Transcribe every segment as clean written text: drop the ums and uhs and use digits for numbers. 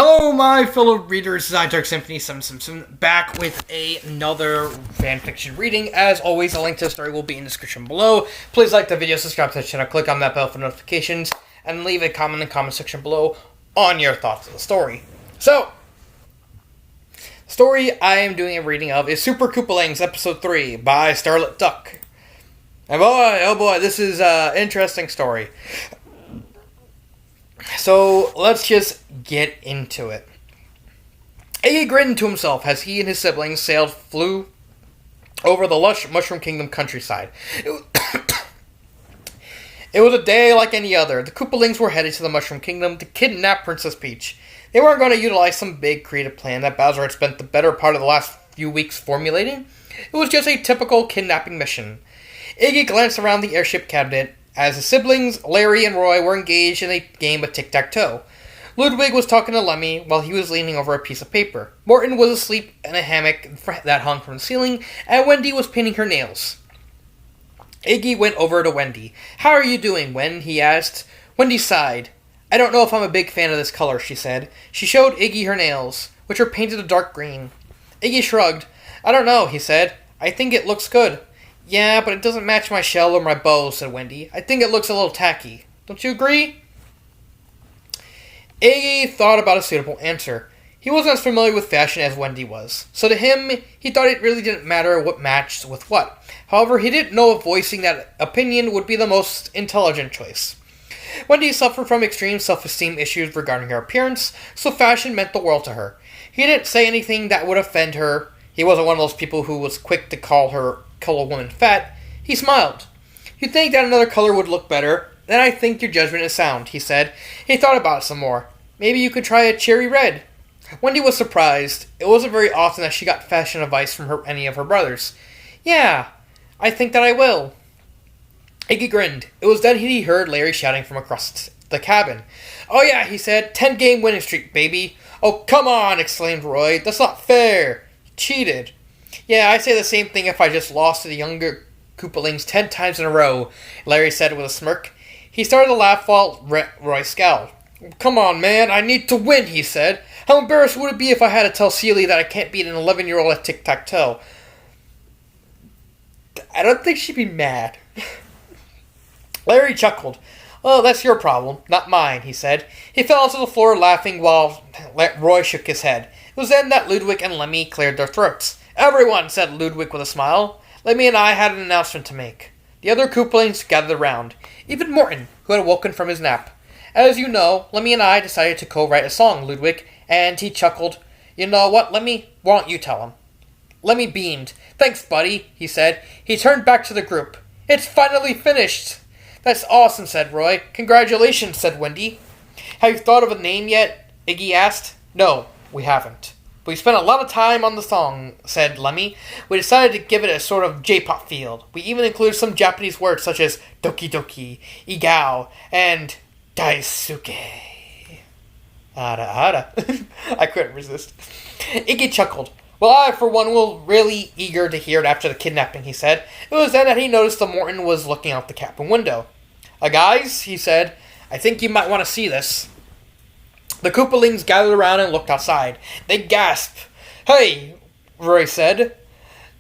Hello, my fellow readers. This is Dark Symphony 777 back with another fanfiction reading. As always, a link to the story will be in the description below. Please like the video, subscribe to the channel, click on that bell for notifications, and leave a comment in the comment section below on your thoughts of the story. So, the story I am doing a reading of is Super Koopalings Episode 3 by Starlit Duck. And oh boy, this is an interesting story. So, let's just get into it. Iggy grinned to himself as he and his siblings flew over the lush Mushroom Kingdom countryside. It was a day like any other. The Koopalings were headed to the Mushroom Kingdom to kidnap Princess Peach. They weren't going to utilize some big creative plan that Bowser had spent the better part of the last few weeks formulating. It was just a typical kidnapping mission. Iggy glanced around the airship cabinet as his siblings, Larry and Roy, were engaged in a game of tic-tac-toe. Ludwig was talking to Lemmy while he was leaning over a piece of paper. Morton was asleep in a hammock that hung from the ceiling, and Wendy was painting her nails. Iggy went over to Wendy. "How are you doing, Wen?" he asked. Wendy sighed. "I don't know if I'm a big fan of this color," she said. She showed Iggy her nails, which were painted a dark green. Iggy shrugged. "I don't know," he said. "I think it looks good." "Yeah, but it doesn't match my shell or my bow," said Wendy. "I think it looks a little tacky. Don't you agree?" Iggy thought about a suitable answer. He wasn't as familiar with fashion as Wendy was, so to him, he thought it really didn't matter what matched with what. However, he didn't know if voicing that opinion would be the most intelligent choice. Wendy suffered from extreme self-esteem issues regarding her appearance, so fashion meant the world to her. He didn't say anything that would offend her. He wasn't one of those people who was quick to call a woman fat. He smiled. "You think that another color would look better? Then I think your judgment is sound," he said. He thought about it some more. "Maybe you could try a cherry red." Wendy was surprised. It wasn't very often that she got fashion advice from any of her brothers. "Yeah, I think that I will." Iggy grinned. It was then he heard Larry shouting from across the cabin. "Oh yeah," he said. 10-game winning streak, baby." "Oh, come on," exclaimed Roy. "That's not fair. You cheated." "Yeah, I'd say the same thing if I just lost to the younger Koopalings 10 times in a row," Larry said with a smirk. He started to laugh while Roy scowled. "Come on, man, I need to win," he said. "How embarrassed would it be if I had to tell Celie that I can't beat an 11-year-old at tic-tac-toe?" I don't think she'd be mad. Larry chuckled. "Oh, that's your problem, not mine," he said. He fell onto the floor laughing while Roy shook his head. It was then that Ludwig and Lemmy cleared their throats. "Everyone," said Ludwig with a smile. "Lemmy and I had an announcement to make." The other Koopalings gathered around, even Morton, who had woken from his nap. "As you know, Lemmy and I decided to co-write a song, Ludwig," and he chuckled. "You know what, Lemmy? Why don't you tell him?" Lemmy beamed. "Thanks, buddy," he said. He turned back to the group. "It's finally finished." "That's awesome," said Roy. "Congratulations," said Wendy. "Have you thought of a name yet?" Iggy asked. "No, we haven't. But we spent a lot of time on the song," said Lemmy. "We decided to give it a sort of J-pop feel. We even included some Japanese words such as doki doki, igao, and daisuke. Ara ara." I couldn't resist. Iggy chuckled. "Well, I, for one, will really eager to hear it after the kidnapping," he said. It was then that he noticed that Morton was looking out the cabin window. "Guys," he said, "I think you might want to see this." The Koopalings gathered around and looked outside. They gasped. "Hey," Roy said.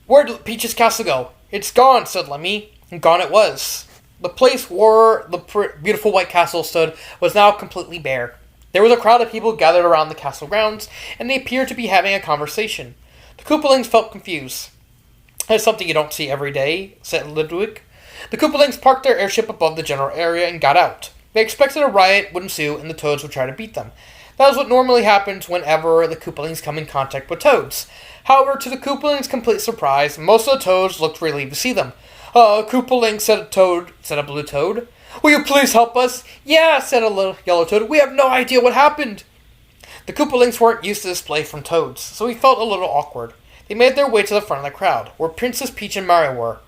"Where'd Peach's castle go?" "It's gone," said Lemmy. And gone it was. The place where the beautiful white castle stood was now completely bare. There was a crowd of people gathered around the castle grounds, and they appeared to be having a conversation. The Koopalings felt confused. "That's something you don't see every day," said Ludwig. The Koopalings parked their airship above the general area and got out. They expected a riot would ensue and the Toads would try to beat them. That is what normally happens whenever the Koopalings come in contact with Toads. However, to the Koopalings' complete surprise, most of the Toads looked relieved to see them. Koopaling," said a Toad, said a blue Toad. "Will you please help us?" "Yeah," said a little yellow Toad. "We have no idea what happened." The Koopalings weren't used to this play from Toads, so he felt a little awkward. They made their way to the front of the crowd, where Princess Peach and Mario were.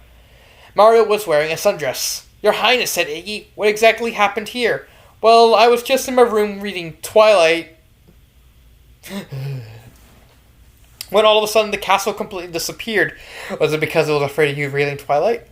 Mario was wearing a sundress. "Your Highness," said Iggy, "what exactly happened here?" "Well, I was just in my room reading Twilight when all of a sudden the castle completely disappeared." "Was it because it was afraid of you reading Twilight?"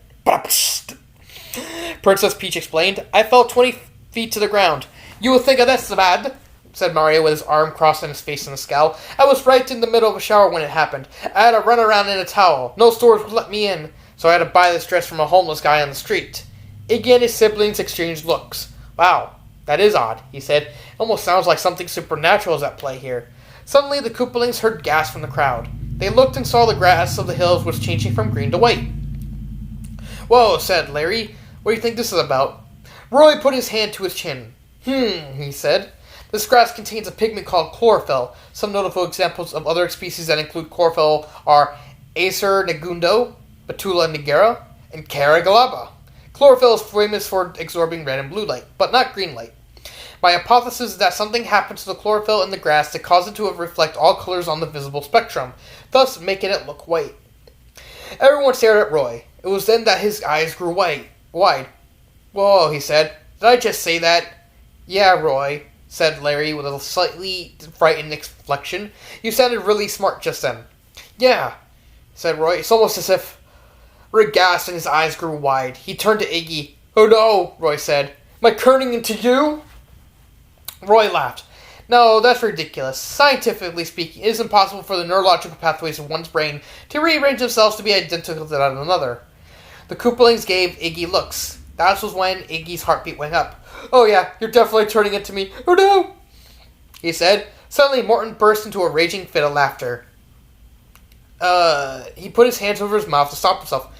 Princess Peach explained. "I fell 20 feet to the ground." "You would think of that's bad," said Mario with his arm crossed and his face in a scowl. I was right in the middle of a shower when it happened. I had to run around in a towel. No stores would let me in, so I had to buy this dress from a homeless guy on the street. Iggy and his siblings exchanged looks. Wow, that is odd, he said. It almost sounds like something supernatural is at play here. Suddenly, the Koopalings heard gasps from the crowd. They looked and saw the grass of the hills was changing from green to white. Whoa, said Larry. What do you think this is about? Roy put his hand to his chin. He said. This grass contains a pigment called chlorophyll. Some notable examples of other species that include chlorophyll are Acer negundo, Betula nigera, and Caragalaba. Chlorophyll is famous for absorbing red and blue light, but not green light. My hypothesis is that something happened to the chlorophyll in the grass that caused it to reflect all colors on the visible spectrum, thus making it look white. Everyone stared at Roy. It was then that his eyes grew wide. Whoa, he said. Did I just say that? Yeah, Roy, said Larry with a slightly frightened inflection. You sounded really smart just then. Yeah, said Roy. It's almost as if Roy gasped and his eyes grew wide. He turned to Iggy. Oh no, Roy said. Am I turning into you? Roy laughed. No, that's ridiculous. Scientifically speaking, it is impossible for the neurological pathways of one's brain to rearrange themselves to be identical to that of another. The Koopalings gave Iggy looks. That was when Iggy's heartbeat went up. Oh yeah, you're definitely turning into me. Oh no, he said. Suddenly, Morton burst into a raging fit of laughter. He put his hands over his mouth to stop himself.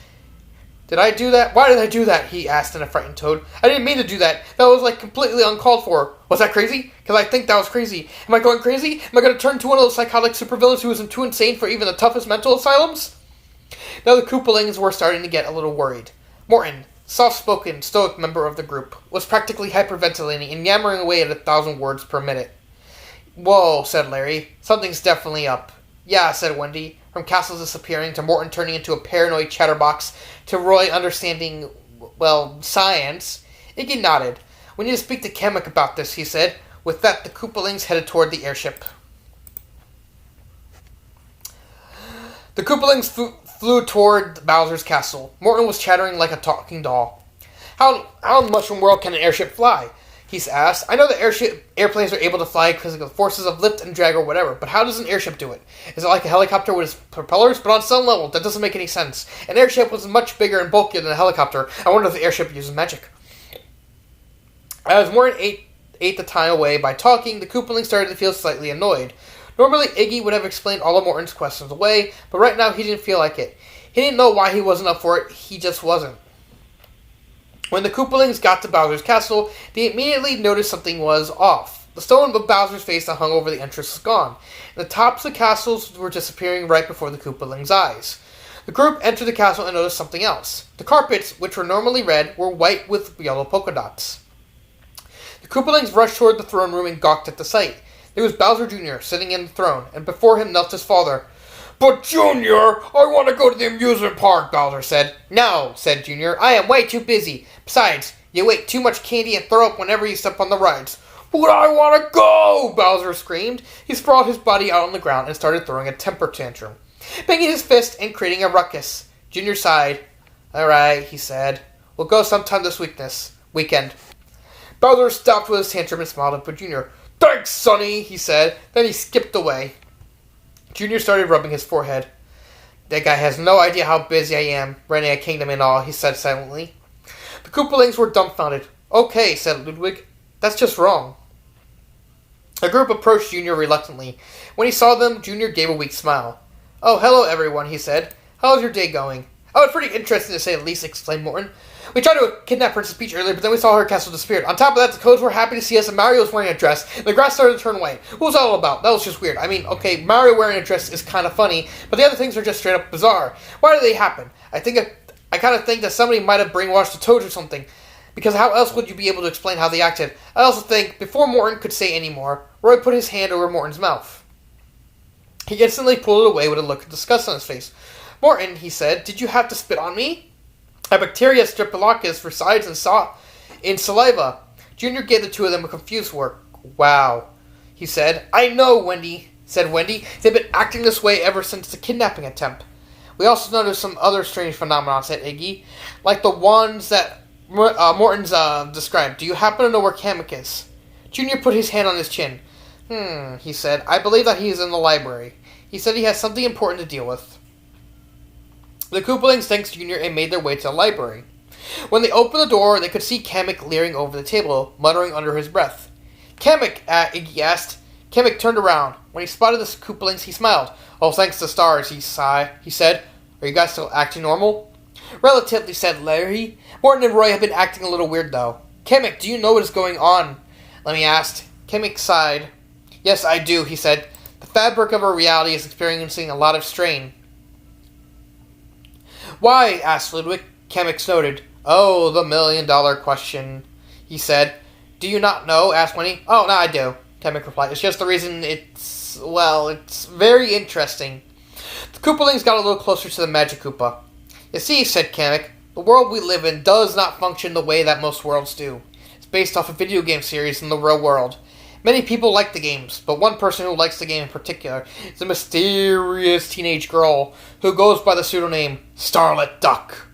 Did I do that? Why did I do that? He asked in a frightened tone. I didn't mean to do that. That was completely uncalled for. Was that crazy? Because I think that was crazy. Am I going crazy? Am I going to turn into one of those psychotic supervillains who isn't too insane for even the toughest mental asylums? Now the Koopalings were starting to get a little worried. Morton, soft-spoken, stoic member of the group, was practically hyperventilating and yammering away at 1,000 words per minute. Whoa, said Larry. Something's definitely up. Yeah, said Wendy. From Castle's disappearing to Morton turning into a paranoid chatterbox to Roy understanding, science. Iggy nodded. We need to speak to Kamek about this, he said. With that, the Koopalings headed toward the airship. The Koopalings flew toward Bowser's castle. Morton was chattering like a talking doll. How much in the world can an airship fly? He's asked. I know that airplanes are able to fly because of the forces of lift and drag or whatever, but how does an airship do it? Is it like a helicopter with its propellers? But on some level, that doesn't make any sense. An airship was much bigger and bulkier than a helicopter. I wonder if the airship uses magic. As Morton ate the time away by talking, the Koopalings started to feel slightly annoyed. Normally, Iggy would have explained all of Morton's questions away, but right now he didn't feel like it. He didn't know why he wasn't up for it, he just wasn't. When the Koopalings got to Bowser's castle, they immediately noticed something was off. The stone of Bowser's face that hung over the entrance was gone, and the tops of the castles were disappearing right before the Koopalings' eyes. The group entered the castle and noticed something else. The carpets, which were normally red, were white with yellow polka dots. The Koopalings rushed toward the throne room and gawked at the sight. There was Bowser Jr. sitting in the throne, and before him knelt his father. But Junior, I want to go to the amusement park, Bowser said. No, said Junior, I am way too busy. Besides, you eat too much candy and throw up whenever you step on the rides. But I want to go, Bowser screamed. He sprawled his body out on the ground and started throwing a temper tantrum, banging his fist and creating a ruckus. Junior sighed. All right, he said. We'll go sometime this weekend. Bowser stopped with his tantrum and smiled at Junior. Thanks, Sonny, he said. Then he skipped away. Junior started rubbing his forehead. That guy has no idea how busy I am, running a kingdom and all, he said silently. The Koopalings were dumbfounded. Okay, said Ludwig. That's just wrong. The group approached Junior reluctantly. When he saw them, Junior gave a weak smile. Oh, hello everyone, he said. How's your day going? Oh, it's pretty interesting to say the least, exclaimed Morton. We tried to kidnap Princess Peach earlier, but then we saw her castle disappeared. On top of that, the codes were happy to see us, and Mario was wearing a dress, and the grass started to turn white. What was that all about? That was just weird. I mean, okay, Mario wearing a dress is kind of funny, but the other things are just straight up bizarre. Why did they happen? I kind of think that somebody might have brainwashed the toads or something, because how else would you be able to explain how they acted? I also think, before Morton could say any more, Roy put his hand over Morton's mouth. He instantly pulled it away with a look of disgust on his face. Morton, he said, did you have to spit on me? A bacteria streptococcus resides in saliva. Junior gave the two of them a confused look. Wow, he said. I know, said Wendy. They've been acting this way ever since the kidnapping attempt. We also noticed some other strange phenomena, said Iggy, like the ones that Morton's described. Do you happen to know where Kamek is? Junior put his hand on his chin. He said. I believe that he is in the library. He said he has something important to deal with. The Koopalings thanked Junior and made their way to the library. When they opened the door, they could see Kamek leering over the table, muttering under his breath. Kamek, Iggy asked. Kamek turned around. When he spotted the Koopalings, he smiled. Oh, thanks to stars, he said. Are you guys still acting normal? Relatively, said Larry. Morton and Roy have been acting a little weird, though. Kamek, do you know what is going on? Lemmy asked. Kamek sighed. Yes, I do, he said. The fabric of our reality is experiencing a lot of strain. Why? Asked Ludwig. Kamek snorted. Oh, the $1,000,000 question, he said. Do you not know? Asked Winnie. Oh, no, I do, Kamek replied. It's just the reason it's very interesting. The Koopalings got a little closer to the Magic Koopa. You see, said Kamek, the world we live in does not function the way that most worlds do. It's based off a video game series in the real world. Many people like the games, but one person who likes the game in particular is a mysterious teenage girl who goes by the pseudonym Starlet Duck.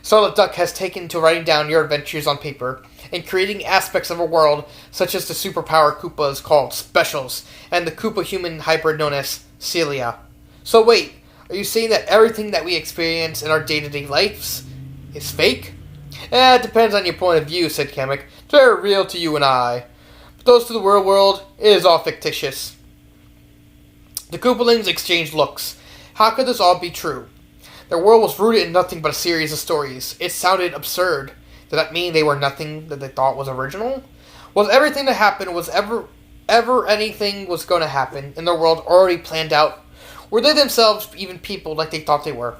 Starlet Duck has taken to writing down your adventures on paper and creating aspects of a world such as the superpower Koopas called Specials and the Koopa human hybrid known as Celia. So wait, are you saying that everything that we experience in our day-to-day lives is fake? It depends on your point of view, said Kamek. It's very real to you and I. But those to the real world, it is all fictitious. The Koopalings exchanged looks. How could this all be true? Their world was rooted in nothing but a series of stories. It sounded absurd. Did that mean they were nothing that they thought was original? Was everything that happened, was ever anything was going to happen in their world already planned out? Were they themselves even people like they thought they were?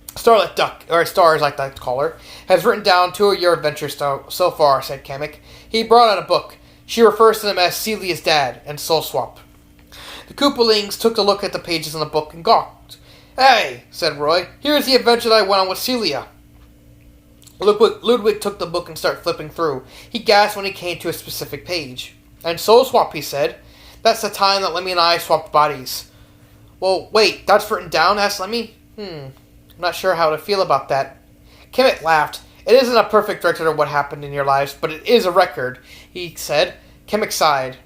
Starlet Duck, or Star as I like to call her, has written down 2 of your adventures so far, said Kamek. He brought out a book. She refers to them as Celia's dad and Soul Swap. The Koopalings took a look at the pages in the book and gawked. Hey, said Roy, here's the adventure that I went on with Celia. Ludwig took the book and started flipping through. He gasped when he came to a specific page. And Soul Swap, he said. That's the time that Lemmy and I swapped bodies. Well, wait, that's written down? Asked Lemmy. I'm not sure how to feel about that. Kamek laughed. It isn't a perfect record of what happened in your lives, but it is a record, he said. Kamek sighed.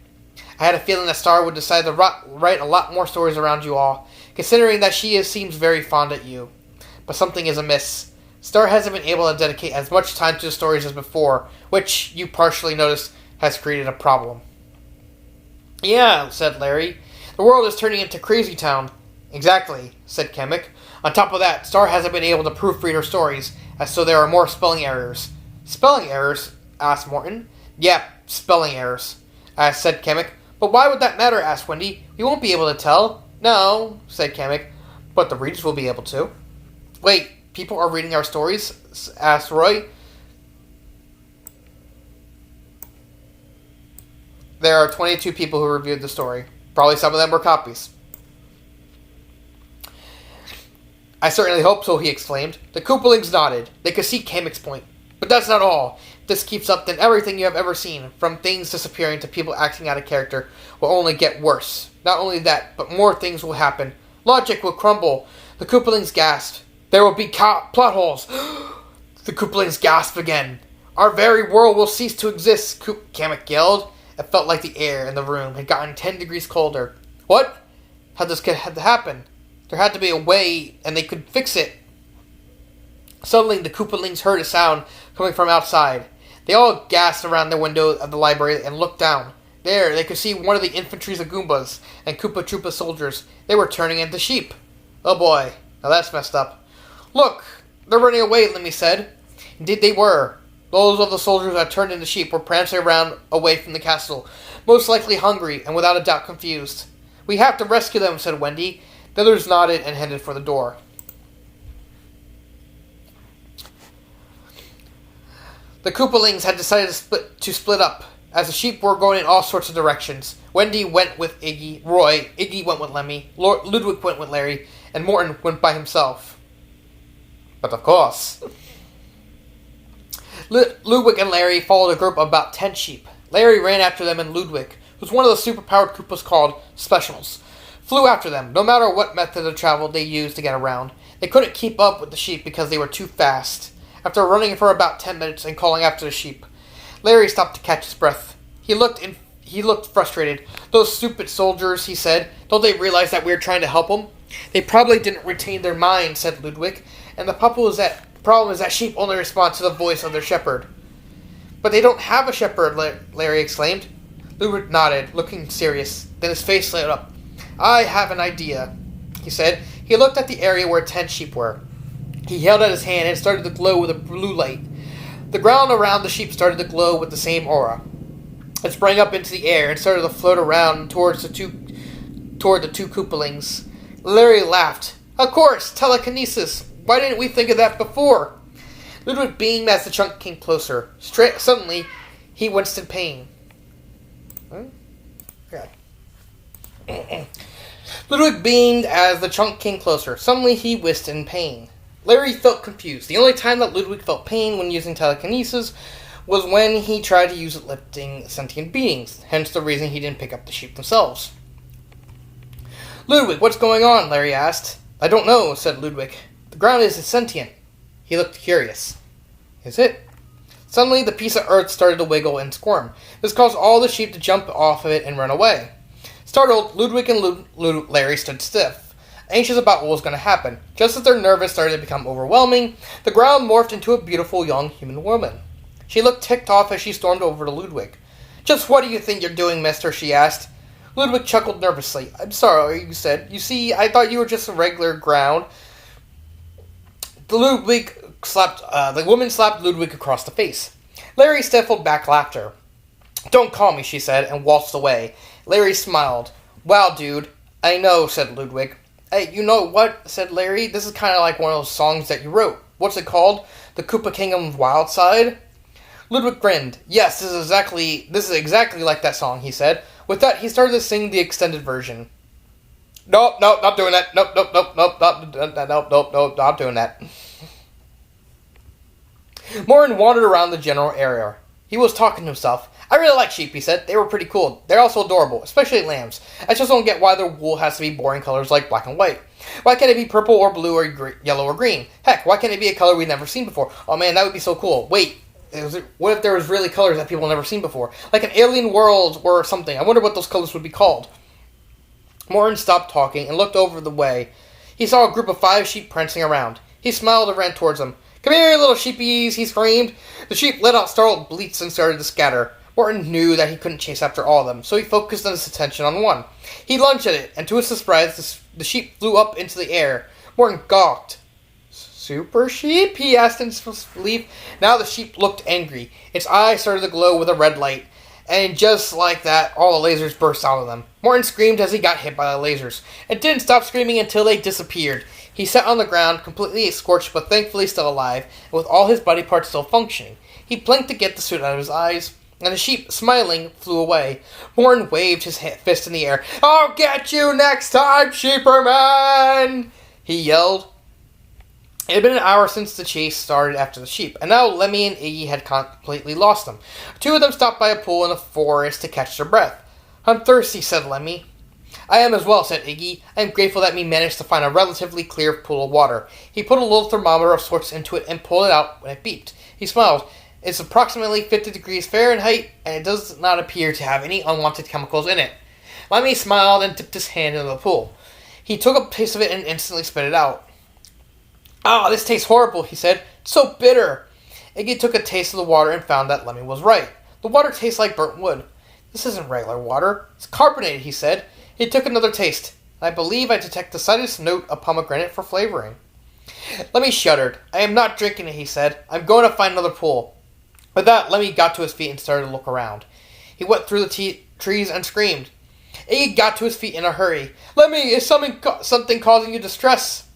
I had a feeling that Star would decide to write a lot more stories around you all, considering that she seems very fond of you. But something is amiss. Star hasn't been able to dedicate as much time to the stories as before, which, you partially noticed, has created a problem. Yeah, said Larry. The world is turning into Crazy Town. Exactly, said Kamek. On top of that, Star hasn't been able to proofread her stories, so there are more spelling errors. Spelling errors? Asked Morton. Yep, spelling errors, said Kamek. But why would that matter? Asked Wendy. We won't be able to tell. No, said Kamek. But the readers will be able to. Wait, people are reading our stories? Asked Roy. There are 22 people who reviewed the story. Probably some of them were copies. I certainly hope so, he exclaimed. The Koopalings nodded. They could see Kamek's point. But that's not all. If this keeps up, then everything you have ever seen, from things disappearing to people acting out of character, will only get worse. Not only that, but more things will happen. Logic will crumble. The Koopalings gasped. There will be plot holes. The Koopalings gasped again. Our very world will cease to exist, Kamek yelled. It felt like the air in the room had gotten 10 degrees colder. What? How this could have happened? There had to be a way, and they could fix it. Suddenly, the Koopalings heard a sound coming from outside. They all gasped around the window of the library and looked down. There, they could see one of the infantry's Goombas and Koopa Troopa soldiers. They were turning into sheep. Oh boy, now that's messed up. Look, they're running away, Lemmy said. Indeed they were. Those of the soldiers that turned into sheep were prancing around away from the castle, most likely hungry and without a doubt confused. We have to rescue them, said Wendy. The others nodded and headed for the door. The Koopalings had decided to split up, as the sheep were going in all sorts of directions. Wendy went with Iggy, Iggy went with Lemmy, Ludwig went with Larry, and Morton went by himself. But of course, Ludwig and Larry followed a group of about 10 sheep. Larry ran after them, and Ludwig, who was one of the superpowered Koopas called Specials, flew after them, no matter what method of travel they used to get around. They couldn't keep up with the sheep because they were too fast. After running for about 10 minutes and calling after the sheep, Larry stopped to catch his breath. He He looked frustrated. Those stupid soldiers, he said. Don't they realize that we're trying to help them? They probably didn't retain their minds, said Ludwig. And the problem is that sheep only respond to the voice of their shepherd. But they don't have a shepherd, Larry exclaimed. Ludwig nodded, looking serious. Then his face lit up. I have an idea, he said. He looked at the area where 10 sheep were. He held out his hand and it started to glow with a blue light. The ground around the sheep started to glow with the same aura. It sprang up into the air and started to float around toward the two Koopalings. Larry laughed. Of course, telekinesis. Why didn't we think of that before? Ludwig beamed as the chunk came closer. Suddenly, he winced in pain. Ludwig beamed as the chunk came closer. Suddenly, he winced in pain. Larry felt confused. The only time that Ludwig felt pain when using telekinesis was when he tried to use it lifting sentient beings, hence the reason he didn't pick up the sheep themselves. Ludwig, what's going on? Larry asked. I don't know, said Ludwig. The ground is sentient. He looked curious. Is it? Suddenly, the piece of earth started to wiggle and squirm. This caused all the sheep to jump off of it and run away. Startled, Ludwig and Larry stood stiff, anxious about what was going to happen. Just as their nerves started to become overwhelming, the ground morphed into a beautiful young human woman. She looked ticked off as she stormed over to Ludwig. Just what do you think you're doing, mister? She asked. Ludwig chuckled nervously. I'm sorry, he said. You see, I thought you were just a regular ground. The woman slapped Ludwig across the face. Larry stifled back laughter. Don't call me, she said, and waltzed away. Larry smiled. Wow, dude. I know, said Ludwig. Hey, you know what, said Larry. This is kind of like one of those songs that you wrote. What's it called? The Koopa Kingdom's Wild Side? Ludwig grinned. Yes, this is exactly like that song, he said. With that, he started to sing the extended version. Nope, not doing that. Nope, not doing that. Morin wandered around the general area. He was talking to himself. I really like sheep, he said. They were pretty cool. They're also adorable, especially lambs. I just don't get why their wool has to be boring colors like black and white. Why can't it be purple or blue or yellow or green? Heck, why can't it be a color we've never seen before? Oh man, that would be so cool. Wait, what if there was really colors that people have never seen before? Like an alien world or something. I wonder what those colors would be called. Morin stopped talking and looked over the way. He saw a group of 5 sheep prancing around. He smiled and ran towards them. Come here, little sheepies, he screamed. The sheep let out startled bleats and started to scatter. Morton knew that he couldn't chase after all of them, so he focused his attention on one. He lunged at it, and to his surprise, the sheep flew up into the air. Morton gawked. Super sheep? He asked in disbelief. Now the sheep looked angry. Its eyes started to glow with a red light, and just like that, all the lasers burst out of them. Morton screamed as he got hit by the lasers, and didn't stop screaming until they disappeared. He sat on the ground, completely scorched but thankfully still alive, and with all his body parts still functioning. He blinked to get the soot out of his eyes, and the sheep, smiling, flew away. Morton waved his fist in the air. I'll get you next time, sheeperman! He yelled. It had been an hour since the chase started after the sheep, and now Lemmy and Iggy had completely lost them. 2 of them stopped by a pool in the forest to catch their breath. I'm thirsty, said Lemmy. I am as well, said Iggy. I am grateful that we managed to find a relatively clear pool of water. He put a little thermometer of sorts into it and pulled it out when it beeped. He smiled. It's approximately 50 degrees Fahrenheit, and it does not appear to have any unwanted chemicals in it. Lemmy smiled and dipped his hand into the pool. He took a taste of it and instantly spit it out. Ah, this tastes horrible, he said. It's so bitter. Iggy took a taste of the water and found that Lemmy was right. The water tastes like burnt wood. This isn't regular water. It's carbonated, he said. He took another taste. I believe I detect the slightest note of pomegranate for flavoring. Lemmy shuddered. I am not drinking it, he said. I'm going to find another pool. With that, Lemmy got to his feet and started to look around. He went through the trees and screamed. Iggy got to his feet in a hurry. Lemmy, is something causing you distress?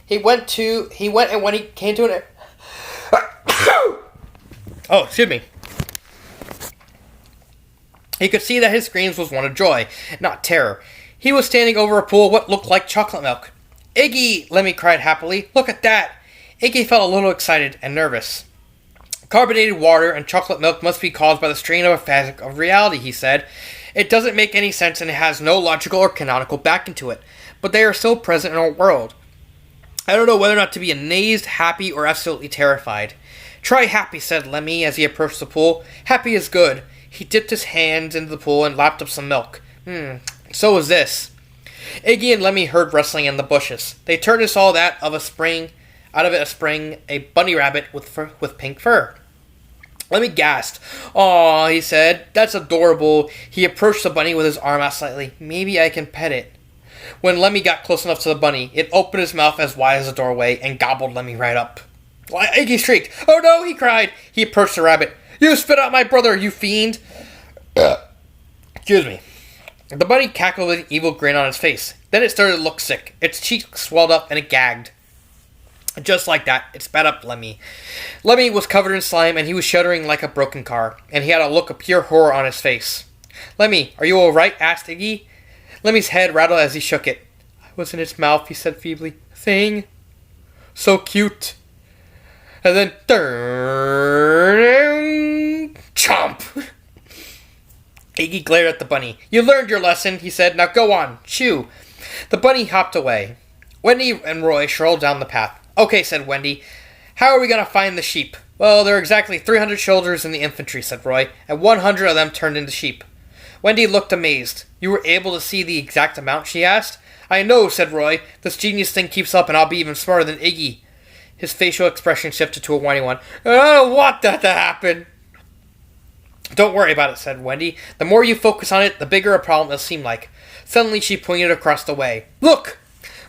He went and when he came to an... Oh, excuse me. He could see that his screams was one of joy, not terror. He was standing over a pool of what looked like chocolate milk. Iggy, Lemmy cried happily. Look at that. Iggy felt a little excited and nervous. Carbonated water and chocolate milk must be caused by the strain of a fabric of reality, he said. It doesn't make any sense and it has no logical or canonical backing to it, but they are still present in our world. I don't know whether or not to be amazed, happy, or absolutely terrified. Try happy, said Lemmy as he approached the pool. Happy is good. He dipped his hands into the pool and lapped up some milk. So was this. Iggy and Lemmy heard rustling in the bushes. They turned and saw out of it a spring, a bunny rabbit with pink fur. Lemmy gasped. "Aw," he said. "That's adorable." He approached the bunny with his arm out slightly. "Maybe I can pet it." When Lemmy got close enough to the bunny, it opened its mouth as wide as a doorway and gobbled Lemmy right up. Iggy shrieked. "Oh no," he cried. He approached the rabbit. "You spit out my brother, you fiend!" Excuse me. The bunny cackled with an evil grin on its face. Then it started to look sick. Its cheeks swelled up and it gagged. Just like that, it spat up Lemmy. Lemmy was covered in slime and he was shuddering like a broken car, and he had a look of pure horror on his face. "Lemmy, are you alright?" asked Iggy. Lemmy's head rattled as he shook it. "I was in its mouth," he said feebly. "Thing. So cute." And then, chomp! Iggy glared at the bunny. "You learned your lesson," he said. "Now go on, chew." The bunny hopped away. Wendy and Roy strolled down the path. "Okay," said Wendy. "How are we going to find the sheep?" "Well, there are exactly 300 soldiers in the infantry," said Roy, "and 100 of them turned into sheep." Wendy looked amazed. "You were able to see the exact amount?" she asked. "I know," said Roy. "This genius thing keeps up and I'll be even smarter than Iggy." His facial expression shifted to a whiny one. "I don't want that to happen." "Don't worry about it," said Wendy. "The more you focus on it, the bigger a problem it'll seem like." Suddenly she pointed across the way. "Look!"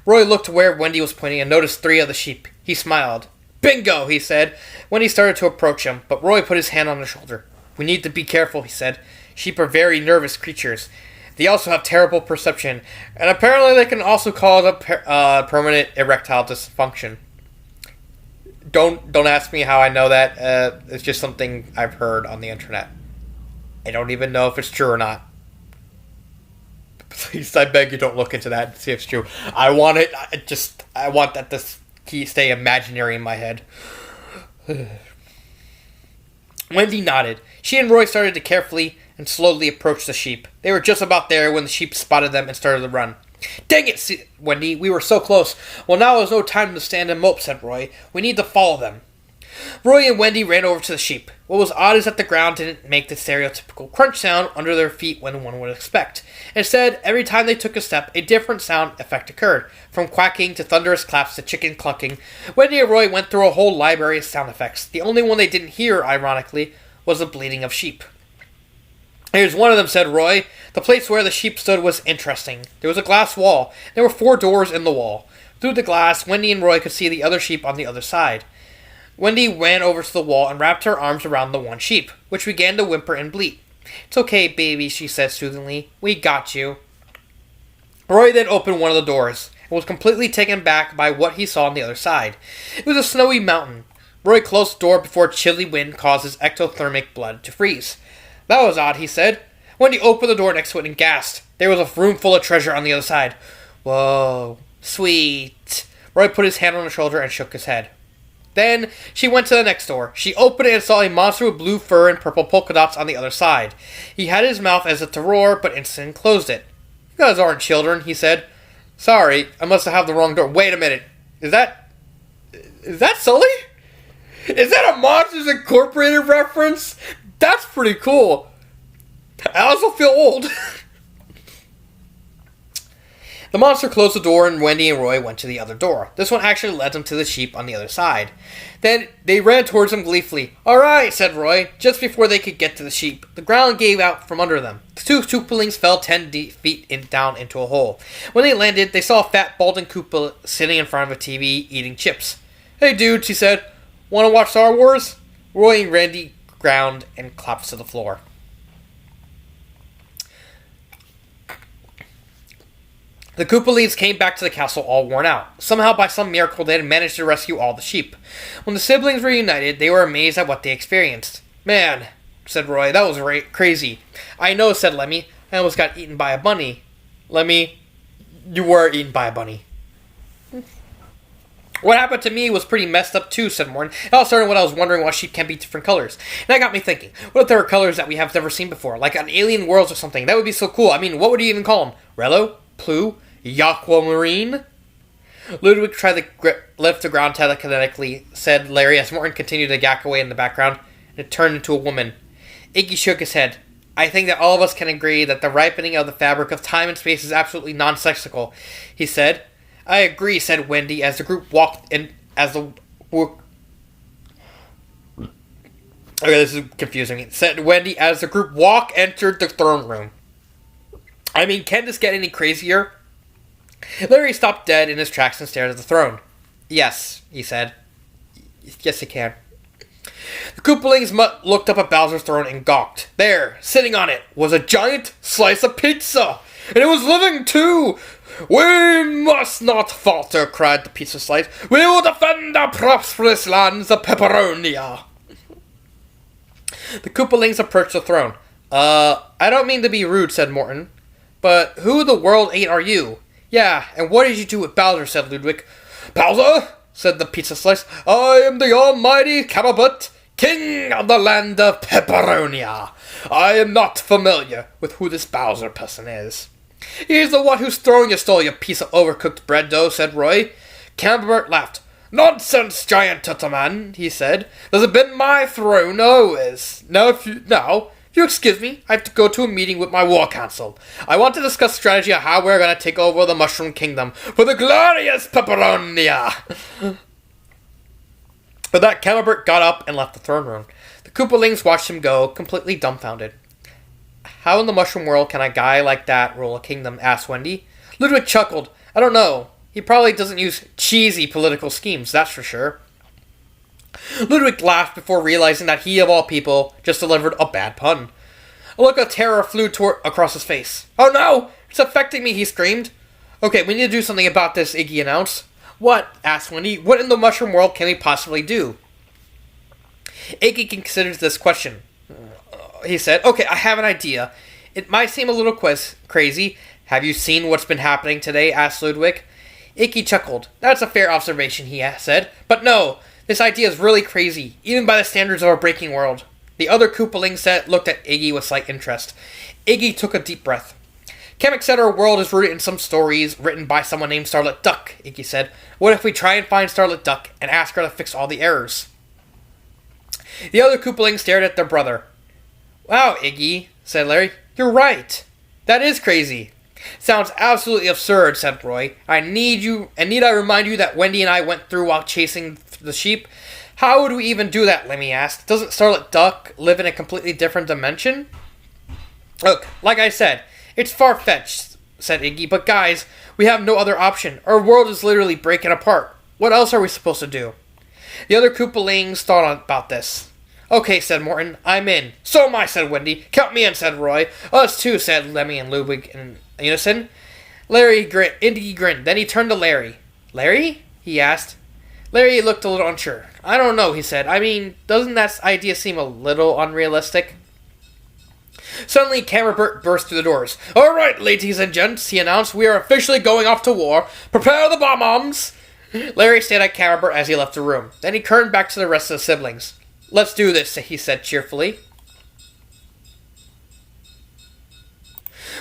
Roy looked to where Wendy was pointing and noticed 3 of the sheep. He smiled. "Bingo," he said. Wendy started to approach him, but Roy put his hand on her shoulder. "We need to be careful," he said. "Sheep are very nervous creatures. They also have terrible perception, and apparently they can also cause a permanent erectile dysfunction." Don't ask me how I know that. It's just something I've heard on the internet. I don't even know if it's true or not. Please, I beg you, don't look into that and see if it's true. I want that to stay imaginary in my head. Wendy nodded. She and Roy started to carefully and slowly approach the sheep. They were just about there when the sheep spotted them and started to run. "Dang it, Wendy, we were so close." "Well, now is no time to stand and mope," said Roy. "We need to follow them." Roy and Wendy ran over to the sheep. What was odd is that the ground didn't make the stereotypical crunch sound under their feet when one would expect. Instead, every time they took a step, a different sound effect occurred, from quacking to thunderous claps to chicken clucking. Wendy and Roy went through a whole library of sound effects. The only one they didn't hear, ironically, was the bleating of sheep. "Here's one of them," said Roy. The place where the sheep stood was interesting. There was a glass wall. There were 4 doors in the wall. Through the glass, Wendy and Roy could see the other sheep on the other side. Wendy ran over to the wall and wrapped her arms around the one sheep, which began to whimper and bleat. "It's okay, baby," she said soothingly. "We got you." Roy then opened one of the doors and was completely taken back by what he saw on the other side. It was a snowy mountain. Roy closed the door before a chilly wind caused his ectothermic blood to freeze. "That was odd," he said. Wendy opened the door next to it and gasped. There was a room full of treasure on the other side. "Whoa, sweet." Roy put his hand on her shoulder and shook his head. Then she went to the next door. She opened it and saw a monster with blue fur and purple polka dots on the other side. He had his mouth as if to roar, but instantly closed it. "You guys aren't children," he said. "Sorry, I must have the wrong door." "Wait a minute. Is that Sully? Is that a Monsters Incorporated reference? That's pretty cool. I also feel old." The monster closed the door and Wendy and Roy went to the other door. This one actually led them to the sheep on the other side. Then they ran towards them gleefully. "Alright," said Roy. Just before they could get to the sheep, the ground gave out from under them. The 2 Koopalings fell 10 feet down into a hole. When they landed, they saw a fat, balding Koopa sitting in front of a TV eating chips. "Hey dude," she said. "Want to watch Star Wars?" Roy and Randy ground and collapsed to the floor. The Koopalings came back to the castle all worn out. Somehow, by some miracle, they had managed to rescue all the sheep. When the siblings reunited, they were amazed at what they experienced. "Man," said Roy, "that was crazy." "I know," said Lemmy. "I almost got eaten by a bunny." "Lemmy, you were eaten by a bunny." "What happened to me was pretty messed up too," said Morton. "It all started when I was wondering why sheep can be different colors. And that got me thinking, what if there are colors that we have never seen before? Like on alien worlds or something? That would be so cool. I mean, what would you even call them? Rello? Blue? Aquamarine?" Ludwig tried to lift the ground telekinetically, said Larry as Morton continued to gack away in the background, and it turned into a woman. Iggy shook his head. I think that all of us can agree that the ripening of the fabric of time and space is absolutely nonsensical, he said. I agree, said Wendy as the group walked in. Okay, this is confusing. Said Wendy as the group entered the throne room. I mean, can this get any crazier? Larry stopped dead in his tracks and stared at the throne. Yes, he said. Yes, it can. The Koopalings looked up at Bowser's throne and gawked. There, sitting on it, was a giant slice of pizza, and it was living too. We must not falter, cried the pizza slice. We will defend our prosperous lands of Pepperonia. The Koopalings approached the throne. I don't mean to be rude, said Morton, but who the world ain't are you? Yeah, and what did you do with Bowser, said Ludwig. Bowser, said the pizza slice, I am the almighty Camembert, king of the land of Pepperonia. I am not familiar with who this Bowser person is. He's the one who's throwing you stole, you piece of overcooked bread dough, said Roy. Camembert laughed. Nonsense, giant Tutterman, he said. This has been my throne always. Now, if you excuse me, I have to go to a meeting with my war council. I want to discuss strategy on how we're going to take over the Mushroom Kingdom for the glorious Pepperonia. But that Camembert got up and left the throne room. The Koopalings watched him go, completely dumbfounded. How in the Mushroom world can a guy like that rule a kingdom? Asked Wendy. Ludwig chuckled. I don't know. He probably doesn't use cheesy political schemes, that's for sure. Ludwig laughed before realizing that he, of all people, just delivered a bad pun. A look of terror flew across his face. Oh no! It's affecting me, he screamed. Okay, we need to do something about this, Iggy announced. What? Asked Wendy. What in the Mushroom world can we possibly do? Iggy considered this question. He said, okay, I have an idea. It might seem a little crazy. Have you seen what's been happening today? Asked Ludwig. Iggy chuckled. That's a fair observation, he said. But no, this idea is really crazy, even by the standards of our breaking world. The other Koopalings looked at Iggy with slight interest. Iggy took a deep breath. Kamek said our world is rooted in some stories written by someone named Starlet Duck, Iggy said. What if we try and find Starlet Duck and ask her to fix all the errors? The other Koopalings stared at their brother. Wow, Iggy, said Larry. You're right. That is crazy. Sounds absolutely absurd, said Roy. Need I remind you that Wendy and I went through while chasing the sheep? How would we even do that, Lemmy asked. Doesn't Starlet Duck live in a completely different dimension? Look, like I said, it's far-fetched, said Iggy, but guys, we have no other option. Our world is literally breaking apart. What else are we supposed to do? The other Koopalings thought about this. Okay, said Morton, I'm in. So am I, said Wendy. Count me in, said Roy. Us too, said Lemmy and Ludwig in unison. Iggy grinned. Then he turned to Larry. Larry? He asked. Larry looked a little unsure. I don't know, he said. I mean, doesn't that idea seem a little unrealistic? Suddenly, Camembert burst through the doors. All right, ladies and gents, he announced. We are officially going off to war. Prepare the bombs. Larry stared at Camembert as he left the room. Then he turned back to the rest of the siblings. Let's do this, he said cheerfully.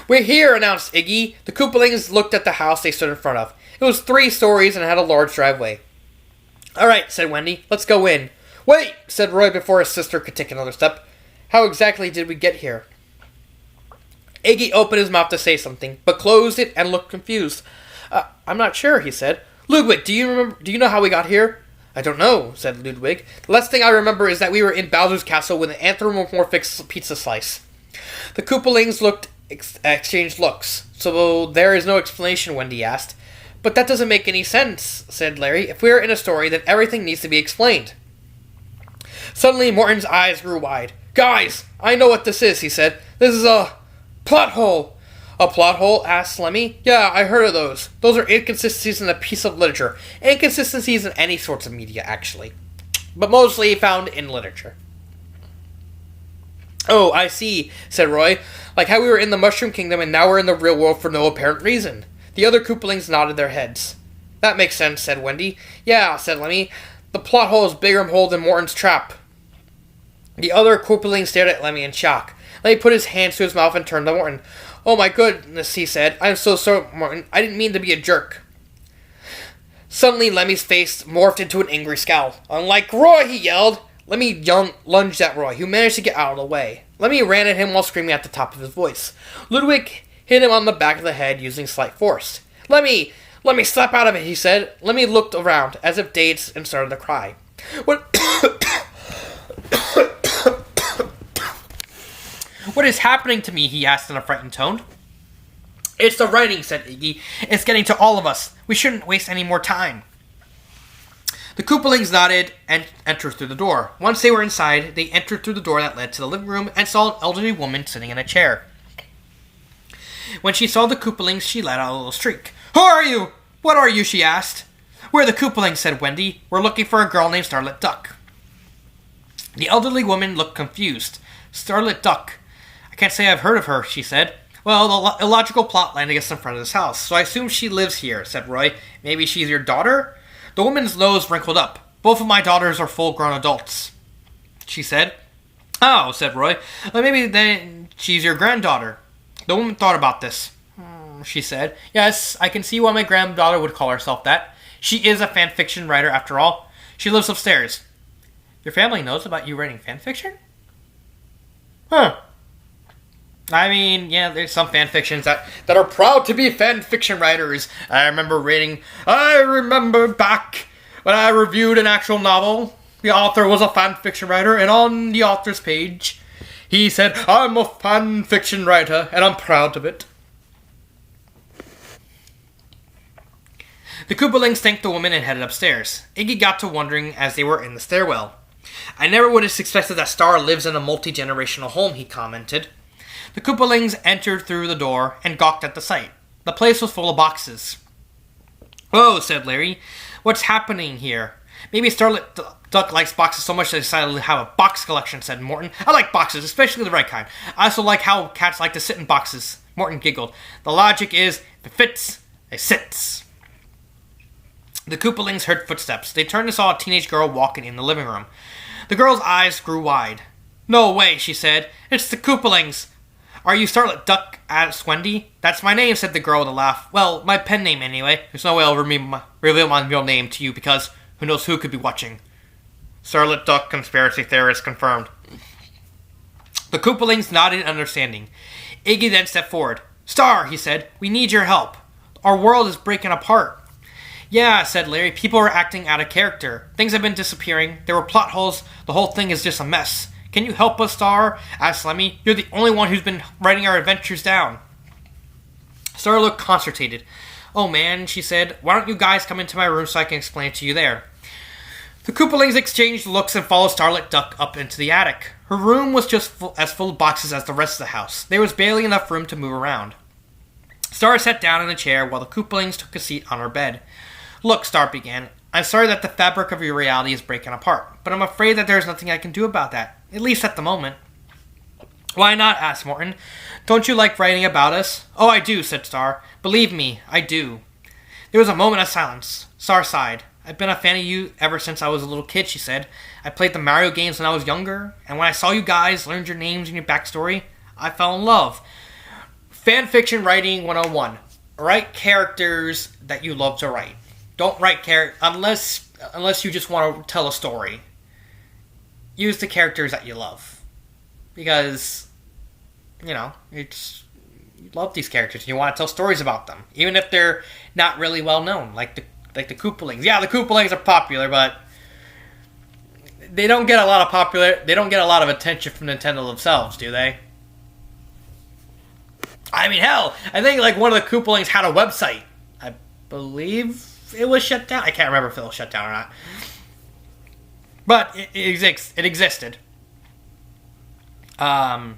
We're here, announced Iggy. The Koopalings looked at the house they stood in front of. It was 3 stories and had a large driveway. All right, said Wendy. Let's go in. Wait, said Roy before his sister could take another step. How exactly did we get here? Iggy opened his mouth to say something, but closed it and looked confused. I'm not sure, he said. Ludwig, do you know how we got here? I don't know, said Ludwig. The last thing I remember is that we were in Bowser's castle with an anthropomorphic pizza slice. The Koopalings exchanged looks. So there is no explanation, Wendy asked. But that doesn't make any sense, said Larry. If we are in a story, then everything needs to be explained. Suddenly, Morton's eyes grew wide. Guys, I know what this is, he said. This is a plot hole. A plot hole? Asked Lemmy. Yeah, I heard of those. Those are inconsistencies in a piece of literature. Inconsistencies in any sorts of media, actually. But mostly found in literature. Oh, I see, said Roy. Like how we were in the Mushroom Kingdom and now we're in the real world for no apparent reason. The other Koopalings nodded their heads. That makes sense, said Wendy. Yeah, said Lemmy. The plot hole is bigger hole than Morton's trap. The other Koopalings stared at Lemmy in shock. Lemmy put his hands to his mouth and turned to Morton. Oh my goodness, he said. I'm so sorry, Morton. I didn't mean to be a jerk. Suddenly, Lemmy's face morphed into an angry scowl. Unlike Roy, he yelled. Let me lunge at Roy, who managed to get out of the way. Lemmy ran at him while screaming at the top of his voice. Ludwig hit him on the back of the head using slight force. Lemmy, slap out of it, he said. Lemmy looked around, as if dazed, and started to cry. What is happening to me? He asked in a frightened tone. It's the writing, said Iggy. It's getting to all of us. We shouldn't waste any more time. The Koopalings nodded and entered through the door. Once they were inside, they entered through the door that led to the living room and saw an elderly woman sitting in a chair. When she saw the Koopalings, she let out a little shriek. Who are you? What are you? She asked. We're the Koopalings, said Wendy. We're looking for a girl named Starlit Duck. The elderly woman looked confused. Starlit Duck. I can't say I've heard of her, she said. Well, the illogical plot landed us in front of this house, so I assume she lives here, said Roy. Maybe she's your daughter? The woman's nose wrinkled up. Both of my daughters are full-grown adults, she said. Oh, said Roy. Well, maybe then she's your granddaughter. The woman thought about this. She said. Yes, I can see why my granddaughter would call herself that. She is a fanfiction writer, after all. She lives upstairs. Your family knows about you writing fanfiction? Huh. I mean, yeah, there's some fanfictions that are proud to be fanfiction writers. I remember back when I reviewed an actual novel. The author was a fanfiction writer, and on the author's page, he said, I'm a fanfiction writer, and I'm proud of it. The Koopalings thanked the woman and headed upstairs. Iggy got to wondering as they were in the stairwell. I never would have suspected that Star lives in a multi-generational home, he commented. The Koopalings entered through the door and gawked at the sight. The place was full of boxes. Whoa, said Larry. What's happening here? Maybe Starlit Duck likes boxes so much they decided to have a box collection, said Morton. I like boxes, especially the right kind. I also like how cats like to sit in boxes. Morton giggled. The logic is, if it fits, it sits. The Koopalings heard footsteps. They turned and saw a teenage girl walking in the living room. The girl's eyes grew wide. No way, she said. It's the Koopalings. Are you Starlit Duck? Asked Wendy. That's my name, said the girl with a laugh. Well, my pen name anyway. There's no way I'll reveal my real name to you because who knows who could be watching. Starlit Duck, conspiracy theorist confirmed. The Koopalings nodded in understanding. Iggy then stepped forward. Star, he said, we need your help. Our world is breaking apart. Yeah, said Larry, people are acting out of character. Things have been disappearing. There were plot holes. The whole thing is just a mess. Can you help us, Star? Asked Lemmy. You're the only one who's been writing our adventures down. Star looked consternated. Oh man, she said. Why don't you guys come into my room so I can explain it to you there? The Koopalings exchanged looks and followed Starlit Duck up into the attic. Her room was just as full of boxes as the rest of the house. There was barely enough room to move around. Star sat down in a chair while the Koopalings took a seat on her bed. Look, Star began. I'm sorry that the fabric of your reality is breaking apart, but I'm afraid that there's nothing I can do about that, at least at the moment. Why not? Asked Morton. Don't you like writing about us? Oh, I do, said Star. Believe me, I do. There was a moment of silence. Star sighed. I've been a fan of you ever since I was a little kid, she said. I played the Mario games when I was younger, and when I saw you guys, learned your names and your backstory, I fell in love. Fanfiction writing 101. Write characters that you love to write. Don't write unless you just want to tell a story. Use the characters that you love. Because, you love these characters and you want to tell stories about them. Even if they're not really well known, like the Koopalings. Yeah, the Koopalings are popular, but they don't get a lot of attention from Nintendo themselves, do they? I mean, hell, I think one of the Koopalings had a website. I believe it was shut down. I can't remember if it was shut down or not. But it existed. Let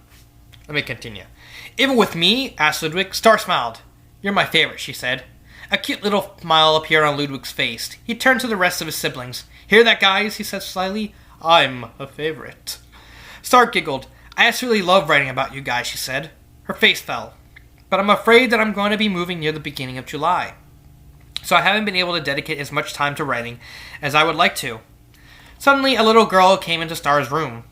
me continue. Even with me, asked Ludwig. Star smiled. You're my favorite, she said. A cute little smile appeared on Ludwig's face. He turned to the rest of his siblings. Hear that, guys? He said slyly. I'm a favorite. Star giggled. I absolutely love writing about you guys, she said. Her face fell. But I'm afraid that I'm going to be moving near the beginning of July. So I haven't been able to dedicate as much time to writing as I would like to. Suddenly, a little girl came into Star's room.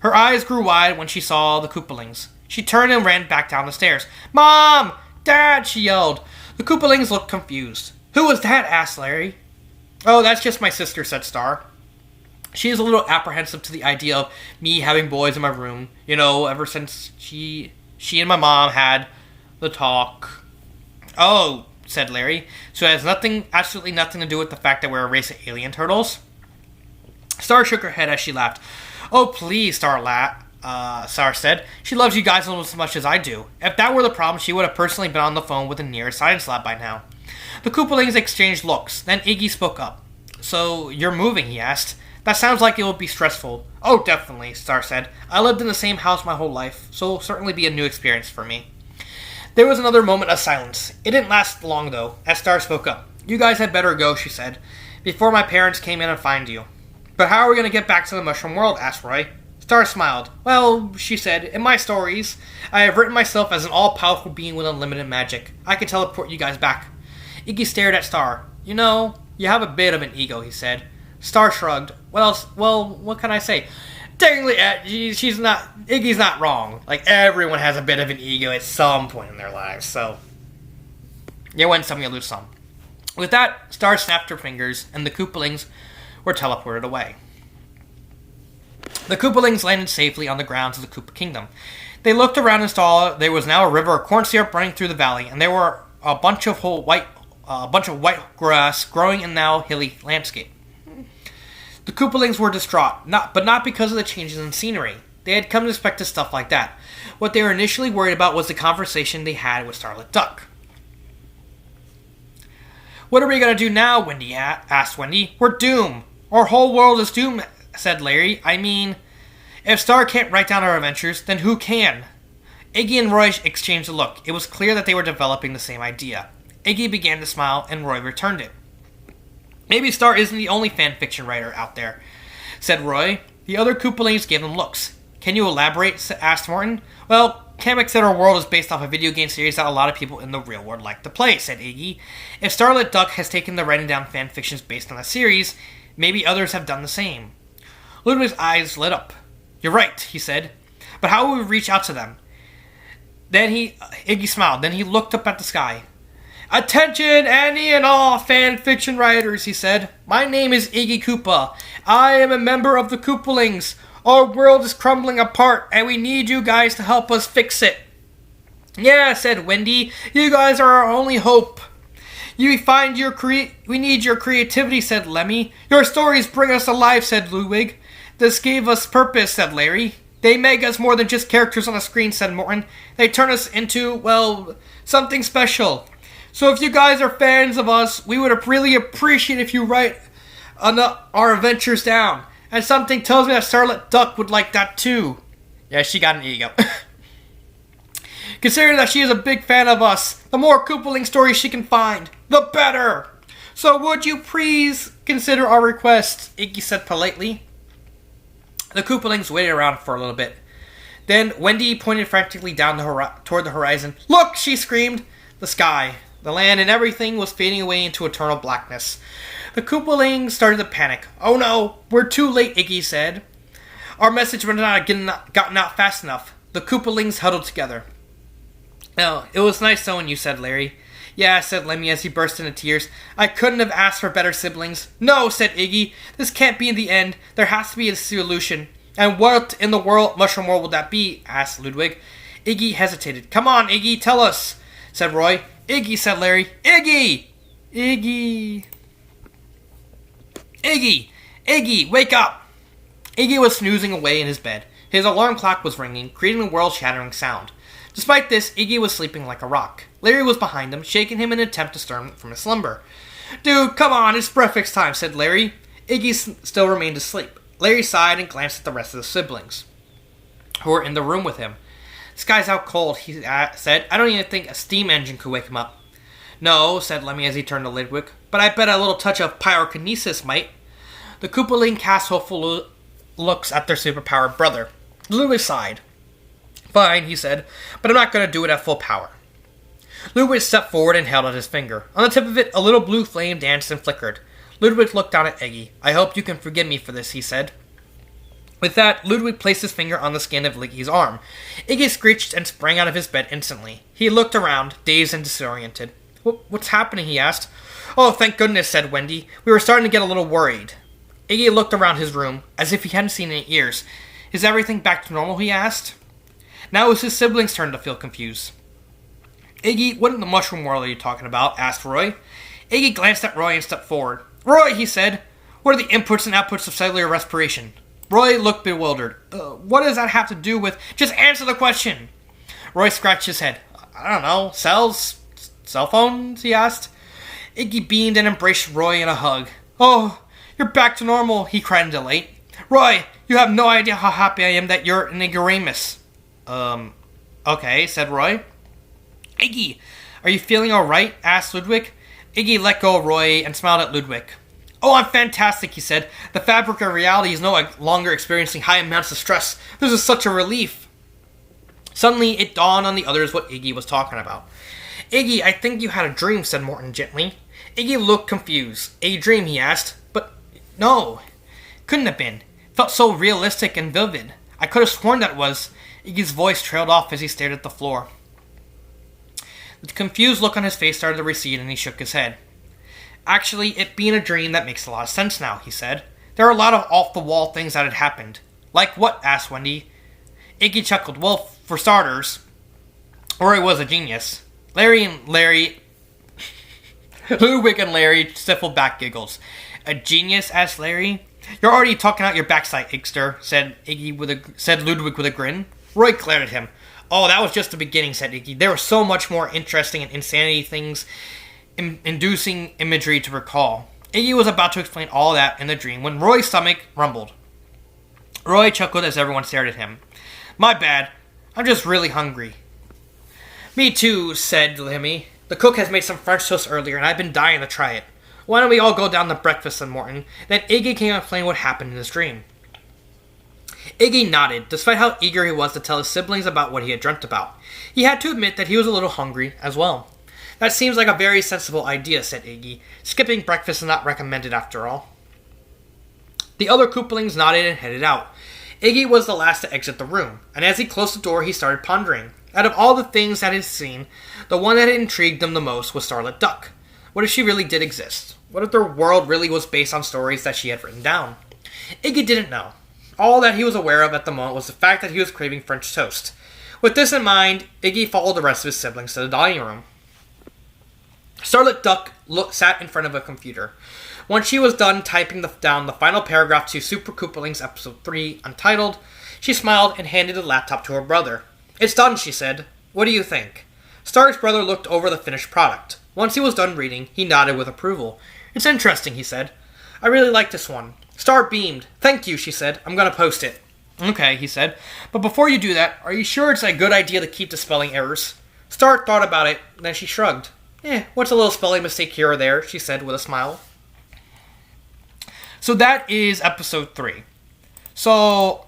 Her eyes grew wide when she saw the Koopalings. She turned and ran back down the stairs. Mom! Dad! She yelled. The Koopalings looked confused. Who was that? Asked Larry. Oh, that's just my sister, said Star. She is a little apprehensive to the idea of me having boys in my room, ever since she and my mom had the talk. Oh, said Larry, so it has absolutely nothing to do with the fact that we're a race of alien turtles? Star shook her head as she laughed. Oh, please, Star said. She loves you guys almost as much as I do. If that were the problem, she would have personally been on the phone with the nearest science lab by now. The Koopalings exchanged looks. Then Iggy spoke up. So, you're moving, he asked. That sounds like it will be stressful. Oh, definitely, Star said. I lived in the same house my whole life, so it'll certainly be a new experience for me. There was another moment of silence. It didn't last long, though, as Star spoke up. You guys had better go, she said, before my parents came in and find you. But how are we going to get back to the mushroom world? Asked Roy. Star smiled. Well, she said, in my stories, I have written myself as an all-powerful being with unlimited magic. I can teleport you guys back. Iggy stared at Star. You have a bit of an ego, he said. Star shrugged. Well, what can I say? Technically, Iggy's not wrong. Like, everyone has a bit of an ego at some point in their lives, so you win some, you lose some. With that, Star snapped her fingers, and the Koopalings were teleported away. The Koopalings landed safely on the grounds of the Koopa Kingdom. They looked around and saw there was now a river of corn syrup running through the valley, and there were a bunch of white grass growing in now hilly landscape. The Koopalings were distraught, but not because of the changes in scenery. They had come to expect stuff like that. What they were initially worried about was the conversation they had with Starlit Duck. What are we going to do now, Wendy asked Wendy. We're doomed. Our whole world is doomed, said Larry. I mean, if Star can't write down our adventures, then who can? Iggy and Roy exchanged a look. It was clear that they were developing the same idea. Iggy began to smile, and Roy returned it. Maybe Star isn't the only fanfiction writer out there, said Roy. The other Koopalings gave him looks. Can you elaborate? Asked Morton. Well, Kamek said our world is based off a video game series that a lot of people in the real world like to play, said Iggy. If Starlit Duck has taken to writing down fanfictions based on the series, maybe others have done the same. Ludwig's eyes lit up. You're right, he said. But how will we reach out to them? Iggy smiled. Then he looked up at the sky. Attention, any and all fanfiction writers, he said. My name is Iggy Koopa. I am a member of the Koopalings. Our world is crumbling apart, and we need you guys to help us fix it. Yeah, said Wendy. You guys are our only hope. We need your creativity, said Lemmy. Your stories bring us alive, said Ludwig. This gave us purpose, said Larry. They make us more than just characters on a screen, said Morton. They turn us into, something special. So if you guys are fans of us, we would really appreciate if you write our adventures down. And something tells me that Starlit Duck would like that too. Yeah, she got an ego. Considering that she is a big fan of us, the more Koopaling stories she can find, the better. So would you please consider our request, Iggy said politely. The Koopalings waited around for a little bit. Then Wendy pointed frantically down toward the horizon. Look, she screamed. The sky, the land, and everything was fading away into eternal blackness. The Koopalings started to panic. Oh no, we're too late, Iggy said. Our message would not have gotten out fast enough. The Koopalings huddled together. Oh, it was nice knowing you, said Larry. Yeah, said Lemmy as he burst into tears. I couldn't have asked for better siblings. No, said Iggy. This can't be the end. There has to be a solution. And what in the mushroom world would that be? Asked Ludwig. Iggy hesitated. Come on, Iggy, tell us, said Roy. Iggy, said Larry. Iggy! Iggy! Iggy! Iggy, wake up! Iggy was snoozing away in his bed. His alarm clock was ringing, creating a world-shattering sound. Despite this, Iggy was sleeping like a rock. Larry was behind him, shaking him in an attempt to stir him from his slumber. Dude, come on, it's breakfast time, said Larry. Iggy still remained asleep. Larry sighed and glanced at the rest of the siblings, who were in the room with him. This guy's out cold, he said. I don't even think a steam engine could wake him up. No, said Lemmy as he turned to Ludwig, but I bet a little touch of pyrokinesis might. The Koopaling cast hopeful looks at their superpowered brother. Ludwig sighed. Fine, he said, but I'm not going to do it at full power. Ludwig stepped forward and held out his finger. On the tip of it, a little blue flame danced and flickered. Ludwig looked down at Iggy. I hope you can forgive me for this, he said. With that, Ludwig placed his finger on the skin of Iggy's arm. Iggy screeched and sprang out of his bed instantly. He looked around, dazed and disoriented. What's happening, he asked. Oh, thank goodness, said Wendy. We were starting to get a little worried. Iggy looked around his room, as if he hadn't seen it in years. Is everything back to normal, he asked. Now it was his siblings' turn to feel confused. Iggy, what in the mushroom world are you talking about? Asked Roy. Iggy glanced at Roy and stepped forward. Roy, he said, what are the inputs and outputs of cellular respiration? Roy looked bewildered. What does that have to do with... Just answer the question. Roy scratched his head. I don't know. Cells? Cell phones? He asked. Iggy beamed and embraced Roy in a hug. Oh, you're back to normal, he cried in delight. Roy, you have no idea how happy I am that you're an ignoramus. Okay, said Roy. Iggy, are you feeling alright? Asked Ludwig. Iggy let go of Roy and smiled at Ludwig. Oh, I'm fantastic, he said. The fabric of reality is no longer experiencing high amounts of stress. This is such a relief. Suddenly, it dawned on the others what Iggy was talking about. Iggy, I think you had a dream, said Morton gently. Iggy looked confused. A dream, he asked. But, no. Couldn't have been. It felt so realistic and vivid. I could have sworn that it was. Iggy's voice trailed off as he stared at the floor. The confused look on his face started to recede and he shook his head. Actually, it being a dream, that makes a lot of sense now, he said. There are a lot of off-the-wall things that had happened. Like what? Asked Wendy. Iggy chuckled. Well, for starters, Roy was a genius. Ludwig and Larry stifled back giggles. A genius? Asked Larry. You're already talking out your backside, Igster, said Ludwig with a grin. Roy glared at him. Oh, that was just the beginning, said Iggy. There was so much more interesting and insanity things, inducing imagery to recall. Iggy was about to explain all that in the dream when Roy's stomach rumbled. Roy chuckled as everyone stared at him. My bad. I'm just really hungry. Me too, said Lemmy. The cook has made some French toast earlier and I've been dying to try it. Why don't we all go down to breakfast, said Morton. Then Iggy came and explained what happened in his dream. Iggy nodded, despite how eager he was to tell his siblings about what he had dreamt about. He had to admit that he was a little hungry as well. That seems like a very sensible idea, said Iggy. Skipping breakfast is not recommended after all. The other Koopalings nodded and headed out. Iggy was the last to exit the room, and as he closed the door, he started pondering. Out of all the things that he had seen, the one that had intrigued him the most was Starlet Duck. What if she really did exist? What if their world really was based on stories that she had written down? Iggy didn't know. All that he was aware of at the moment was the fact that he was craving French toast. With this in mind, Iggy followed the rest of his siblings to the dining room. Starlet Duck sat in front of a computer. Once she was done typing down the final paragraph to Super Koopalings Episode 3, Untitled, she smiled and handed the laptop to her brother. It's done, she said. What do you think? Star's brother looked over the finished product. Once he was done reading, he nodded with approval. It's interesting, he said. I really like this one. Star beamed. Thank you, she said. I'm going to post it. Okay, he said. But before you do that, are you sure it's a good idea to keep the spelling errors? Star thought about it, then she shrugged. What's a little spelling mistake here or there, she said with a smile. So that is episode 3. So,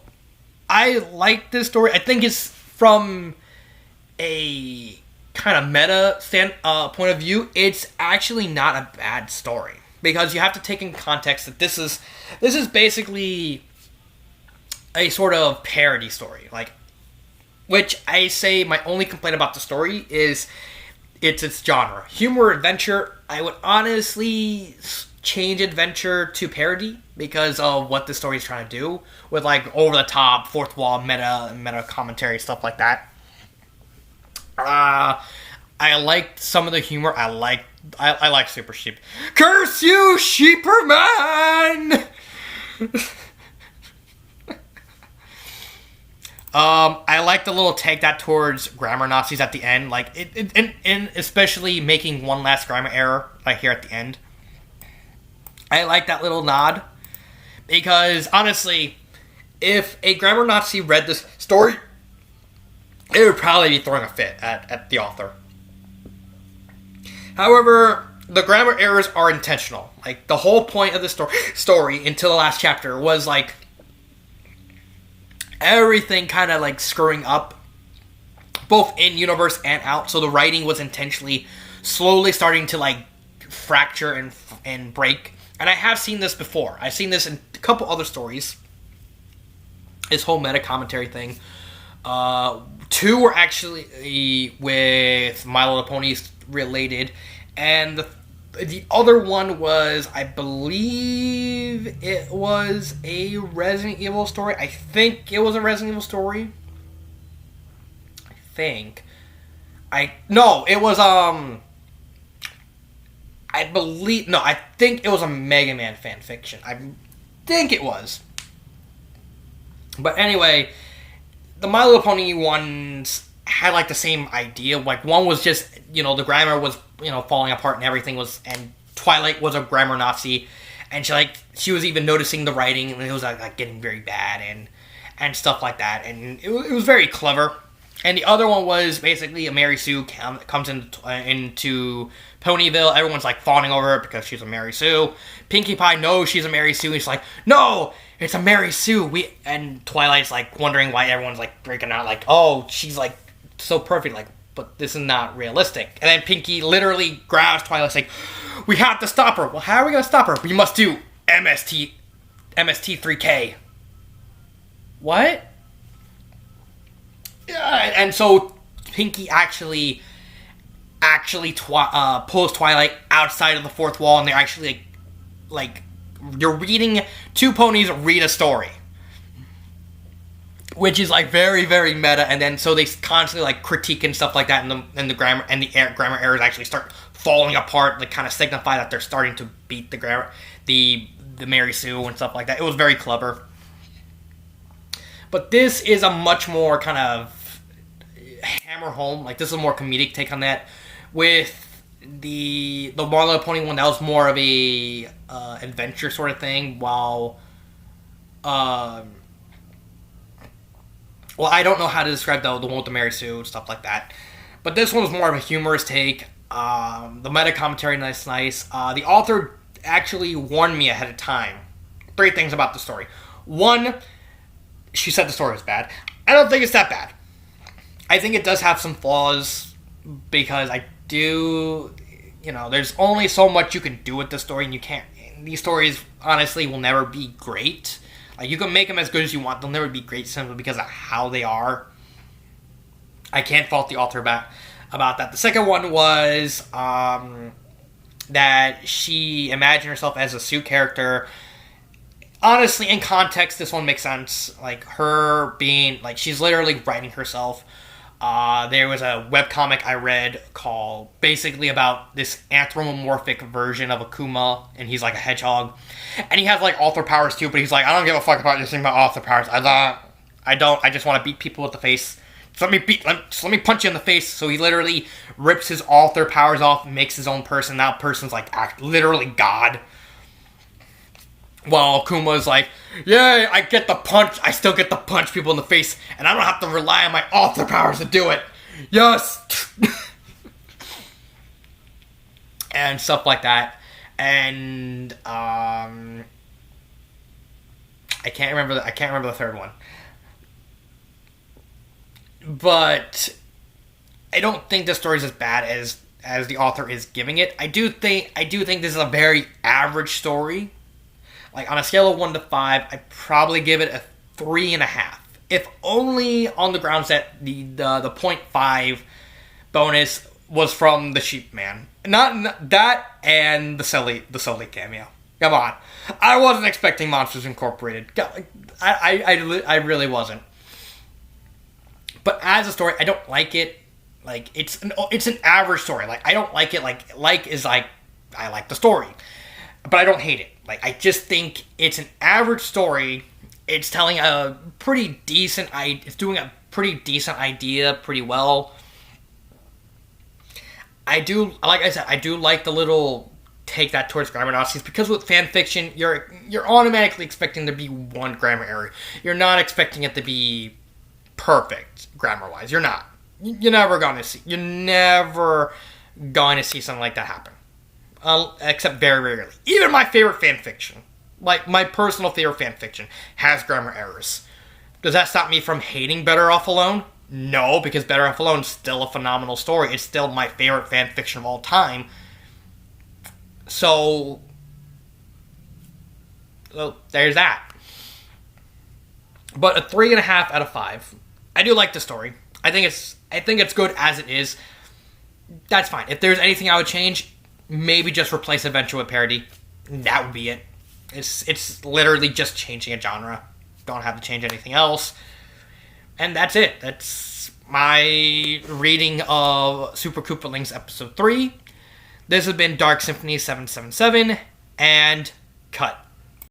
I like this story. I think it's from a kind of meta point of view. It's actually not a bad story. Because you have to take in context that this is basically a sort of parody story. Which I say my only complaint about the story is its genre. Humor, adventure, I would honestly change adventure to parody because of what the story is trying to do with over the top, fourth wall, meta commentary, stuff like that. I liked some of the humor. I like Super Sheep. Curse you, Sheeperman! I like the little take that towards grammar Nazis at the end, and especially making one last grammar error here at the end. I like that little nod because honestly, if a grammar Nazi read this story, it would probably be throwing a fit at the author. However, the grammar errors are intentional. The whole point of the story until the last chapter was everything kind of screwing up, both in universe and out. So the writing was intentionally slowly starting to fracture and break. And I have seen this before. I've seen this in a couple other stories. This whole meta commentary thing. 2 were actually with My Little Ponies related, and The other one was, I believe it was a Resident Evil story. I think it was a Resident Evil story. It was, I think it was a Mega Man fan fiction. I think it was. But anyway, the My Little Pony ones had, like, the same idea. Like, one was just, the grammar was, falling apart and everything was, and Twilight was a grammar Nazi, and she was even noticing the writing, and it was, like getting very bad, and stuff like that, and it was very clever. And the other one was basically a Mary Sue comes into Ponyville. Everyone's, like, fawning over her because she's a Mary Sue. Pinkie Pie knows she's a Mary Sue, and she's like, no! It's a Mary Sue. And Twilight's, like, wondering why everyone's, like, breaking out, like, oh, she's, like, so perfect, like, but this is not realistic. And then Pinkie literally grabs Twilight, like, we have to stop her. Well, how are we going to stop her? We must do MST3K. What? Yeah, and so Pinkie actually pulls Twilight outside of the fourth wall, and they're actually, like you're reading two ponies read a story, which is, like, very, very meta. And then so they constantly, like, critique and stuff like that, and the grammar and the grammar errors actually start falling apart, like, kind of signify that they're starting to beat the grammar, the Mary Sue and stuff like that. It was very clever. But this is a much more kind of hammer home, like, this is a more comedic take on that. With the My Little Pony one, that was more of a adventure sort of thing, while well, I don't know how to describe the one with the Mary Sue and stuff like that. But this one was more of a humorous take. The meta commentary, nice. The author actually warned me ahead of time. 3 things about the story. 1, she said the story was bad. I don't think it's that bad. I think it does have some flaws, because there's only so much you can do with the story, and you can't. These stories, honestly, will never be great. Like, you can make them as good as you want, they'll never be great simply because of how they are. I can't fault the author about that. The second one was that she imagined herself as a Sue character. Honestly, in context, this one makes sense. Like, her being, like, she's literally writing herself. There was a webcomic I read called, basically about this anthropomorphic version of Akuma, and he's like a hedgehog. And he has, like, author powers too, but he's like, I don't give a fuck about this thing about author powers. I just want to beat people with the face. Just let me punch you in the face. So he literally rips his author powers off and makes his own person. That person's, like, literally God. While Akuma's like, yeah, I get the punch. I still get to punch people in the face, and I don't have to rely on my author powers to do it. Yes! And stuff like that. And I can't remember the third one. But I don't think the story's as bad as the author is giving it. I do think this is a very average story. Like, on a scale of 1 to 5, I'd probably give it a 3.5. If only on the grounds that the 0.5 bonus was from the Sheep Man. Not that and the Sully cameo. Come on. I wasn't expecting Monsters Incorporated. I really wasn't. But as a story, I don't like it. Like, it's an average story. Like, I don't like it. Like is like, I like the story. But I don't hate it. Like, I just think it's an average story. It's telling a pretty decent idea. It's doing a pretty decent idea pretty well. Like I said, I do like the little take that towards grammar Nazis, because with fan fiction, you're automatically expecting there to be one grammar error. You're not expecting it to be perfect grammar-wise. You're not. You're never going to see something like that happen. Except very rarely. Even my favorite fan fiction, like my personal favorite fan fiction, has grammar errors. Does that stop me from hating Better Off Alone? No, because Better Off Alone is still a phenomenal story. It's still my favorite fan fiction of all time. So there's that. But a 3.5 out of 5. I do like the story. I think it's good as it is. That's fine. If there's anything I would change, maybe just replace adventure with parody. That would be it. It's literally just changing a genre. Don't have to change anything else. And that's it. That's my reading of Super Koopa Links Episode 3. This has been Dark Symphony 777, and cut.